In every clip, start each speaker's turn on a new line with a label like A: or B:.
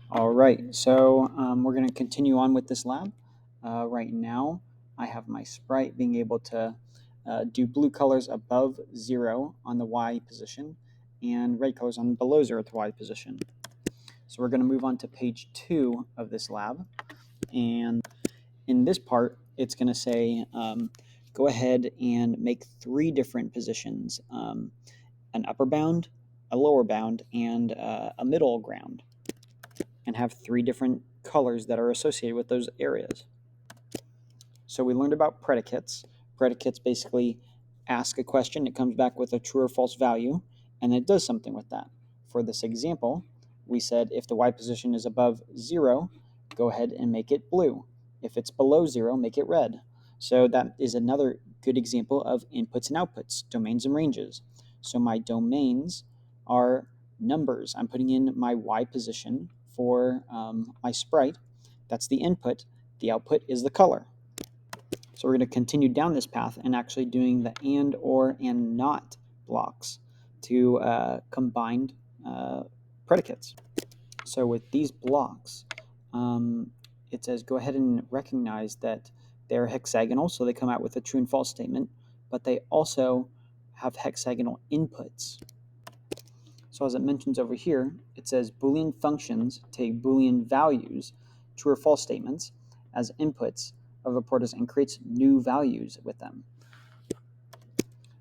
A: All right, so we're going to continue on with this lab. Right now, I have my sprite being able to do blue colors above 0 on the Y position and red colors on below 0 at the Y position. So we're going to move on to page 2 of this lab. And in this part, it's going to say, go ahead and make 3 different positions, an upper bound, a lower bound, and a middle ground, and have 3 different colors that are associated with those areas. So we learned about predicates. Predicates basically ask a question, it comes back with a true or false value, and it does something with that. For this example, we said if the Y position is above 0, go ahead and make it blue. If it's below 0, make it red. So that is another good example of inputs and outputs, domains and ranges. So my domains are numbers. I'm putting in my Y position for my sprite. That's the input. The output is the color. So we're going to continue down this path and actually doing the and, or, and not blocks to combined predicates. So with these blocks, it says go ahead and recognize that they're hexagonal, so they come out with a true and false statement, but they also have hexagonal inputs. So as it mentions over here, it says Boolean functions take Boolean values, true or false statements, as inputs of reporters and creates new values with them.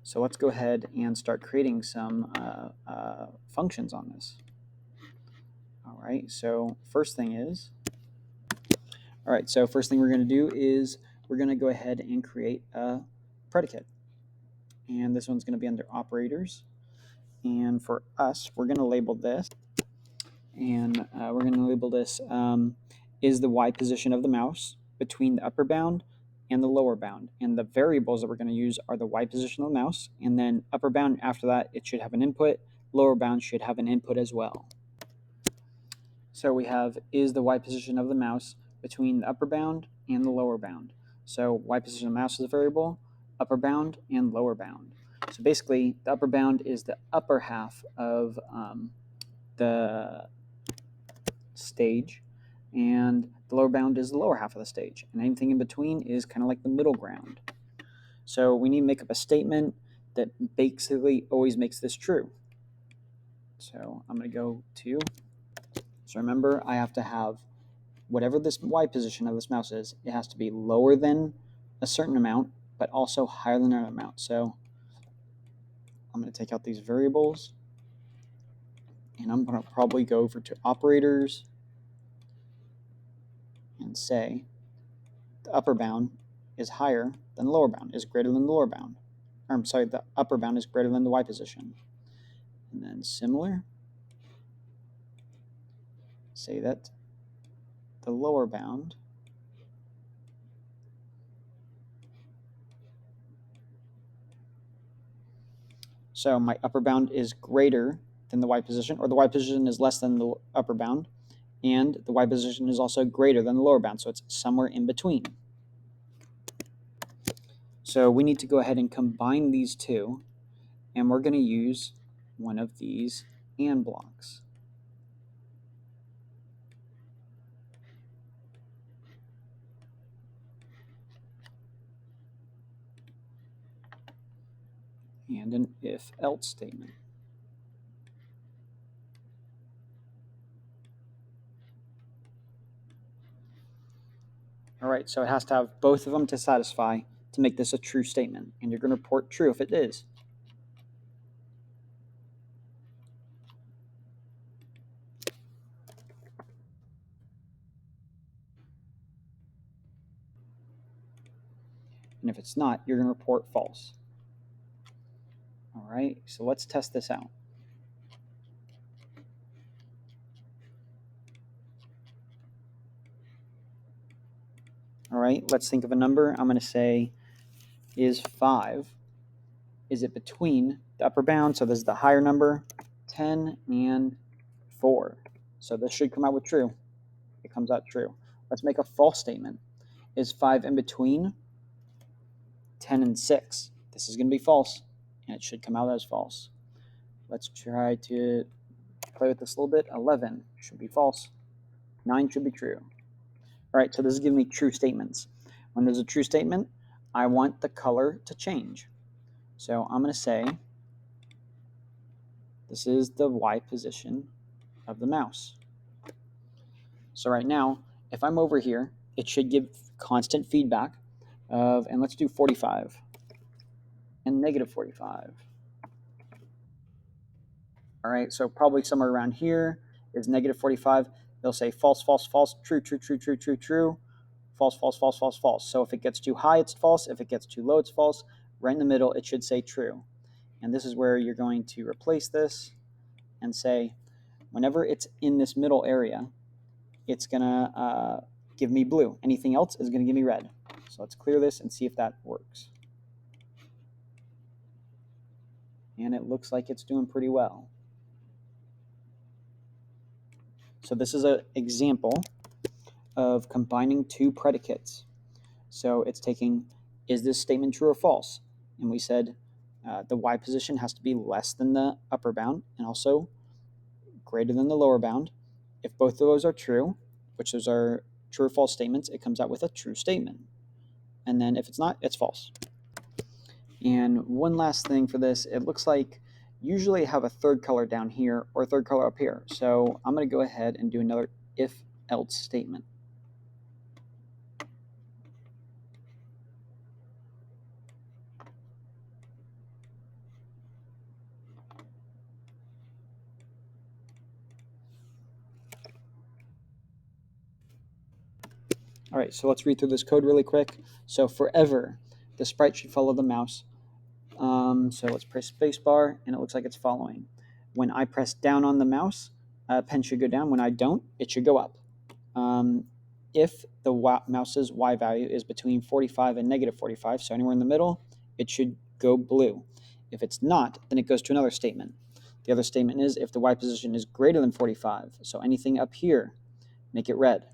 A: So let's go ahead and start creating some functions on this. All right, so first thing we're going to do is we're going to go ahead and create a predicate. And this one's going to be under operators. And for us, we're going to label this. And we're going to label this is the Y position of the mouse between the upper bound and the lower bound. And the variables that we're going to use are the Y position of the mouse, and then upper bound after that, it should have an input. Lower bound should have an input as well. So we have is the Y position of the mouse between the upper bound and the lower bound. So Y position of the mouse is a variable, upper bound, and lower bound. So basically, the upper bound is the upper half of the stage, and the lower bound is the lower half of the stage, and anything in between is kind of like the middle ground. So we need to make up a statement that basically always makes this true. So I'm going to go to, so remember I have to have whatever this Y position of this mouse is, it has to be lower than a certain amount, but also higher than another amount. So I'm going to take out these variables, and I'm going to probably go over to operators and say the upper bound is higher than the lower bound, is greater than the lower bound. Or I'm sorry, the upper bound is greater than the Y position. And then similar, say that the lower bound so my upper bound is greater than the Y position, or the Y position is less than the upper bound, and the Y position is also greater than the lower bound, so it's somewhere in between. So we need to go ahead and combine these two, and we're going to use one of these AND blocks. And an if-else statement. All right, so it has to have both of them to satisfy to make this a true statement, and you're going to report true if it is. And if it's not, you're going to report false. All right, so let's test this out. All right, let's think of a number. I'm going to say, is 5, is it between the upper bound, so this is the higher number, 10 and 4. So this should come out with true. It comes out true. Let's make a false statement. Is 5 in between 10 and 6? This is going to be false, and it should come out as false. Let's try to play with this a little bit. 11 should be false. 9 should be true. All right, so this is giving me true statements. When there's a true statement, I want the color to change. So I'm going to say this is the Y position of the mouse. So right now, if I'm over here, it should give constant feedback of, and let's do 45 and negative 45. All right, so probably somewhere around here is negative 45. They'll say false, false, false, true, true, true, true, true, true, false, false, false, false, false. So if it gets too high, it's false. If it gets too low, it's false. Right in the middle, it should say true. And this is where you're going to replace this and say, whenever it's in this middle area, it's going to give me blue. Anything else is going to give me red. So let's clear this and see if that works. And it looks like it's doing pretty well. So this is an example of combining two predicates. So it's taking, is this statement true or false? And we said the Y position has to be less than the upper bound and also greater than the lower bound. If both of those are true, which those are true or false statements, it comes out with a true statement. And then if it's not, it's false. And one last thing for this, it looks like usually I have a third color down here or a third color up here. So I'm going to go ahead and do another if-else statement. All right, so let's read through this code really quick. So forever, the sprite should follow the mouse. So let's press spacebar, and it looks like it's following. When I press down on the mouse, pen should go down. When I don't, it should go up. If the mouse's Y value is between 45 and negative 45, so anywhere in the middle, it should go blue. If it's not, then it goes to another statement. The other statement is if the Y position is greater than 45, so anything up here, make it red.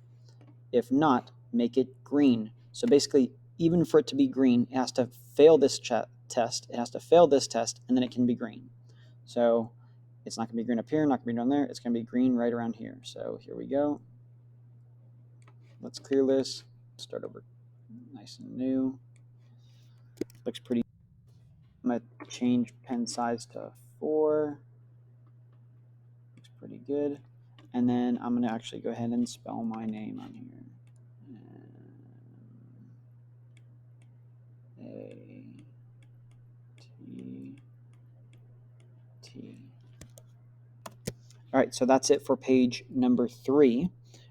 A: If not, make it green. So basically, even for it to be green, it has to fail this test. It has to fail this test, and then it can be green. So it's not going to be green up here, not going to be down there. It's going to be green right around here. So here we go. Let's clear this. Start over nice and new. Looks pretty. I'm going to change pen size to 4. Looks pretty good. And then I'm going to actually go ahead and spell my name on here. A-T-T. All right, so that's it for page number 3,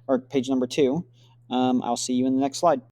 A: or page number 2. I'll see you in the next slide.